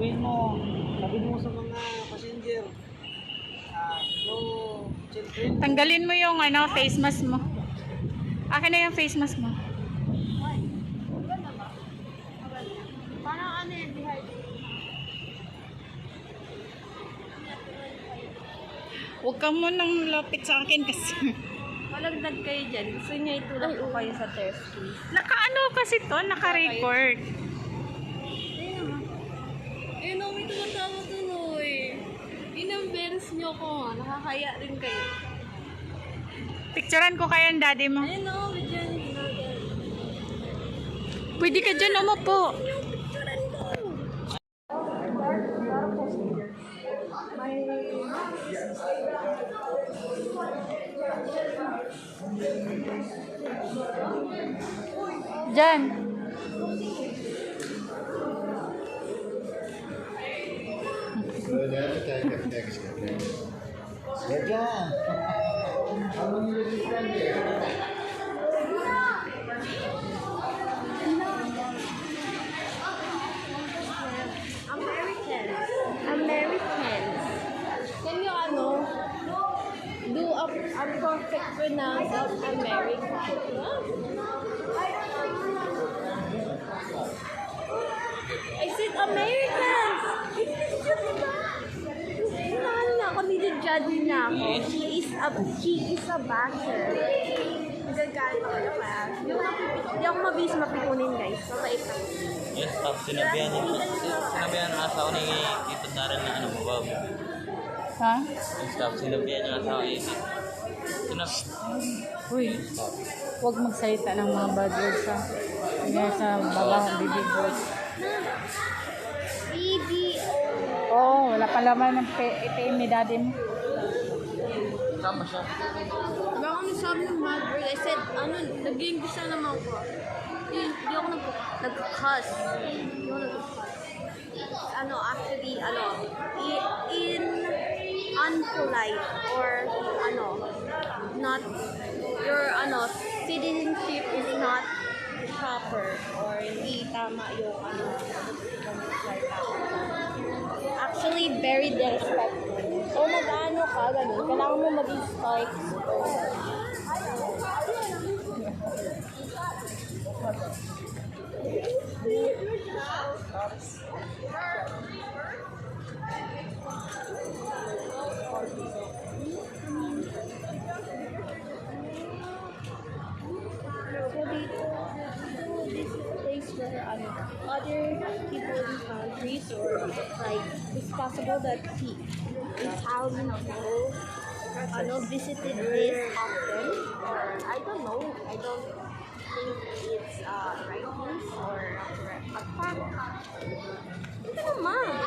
sabihin mo sa mga passenger, no children. Tanggalin mo yung ano, face mask mo. Akin na yung face mask mo. Parang ano yan, dehydrated. Huwag ka mo nang lapit sa akin kasi. Malagdag kayo dyan. Gusto niya itulak ko kayo sa terrace. Naka-ano kasi to, naka-record. Eh, no, may tumatawa tuloy. Inamberes niyo ko. Nakakaya rin kayo. Picturean ko kaya ang daddy mo. Ayun, no, dyan. Pwede ka dyan umupo. Yung picturean ko. Dyan. Americans. Can you do a perfect pronounce of American? I said Americans! Ano na ako, nidijudge na ako. She is a basher. Nagagalit ako na kaya. Hindi ako mabilis mapikunin, guys. Mabait ako. Yes, tapos sinabihan ng asawa ni Tito Darren na ano mo ba? Ha? Yes, tapos sinabihan ng asawa ni Uy, huwag magsalita ng mga bad words ha. Kaya sa babang bibig words. Oo, wala pa laman ng ATM ni daddy mo. Tama siya. Diba ako nagsabi ng bad word? I said, nag-English na naman ko. Hindi ako nag-cuss. Hindi ako nag-cuss. Actually, in unpolite or, not, your, citizenship is not proper or hindi tama yung, actually, very disrespectful. O mag-ano ka, ganun, kailangan mo maging stoic. Other people in countries or like it's possible that Italian people visited this often or I don't know. I don't think it's right news or a fact. Ito naman.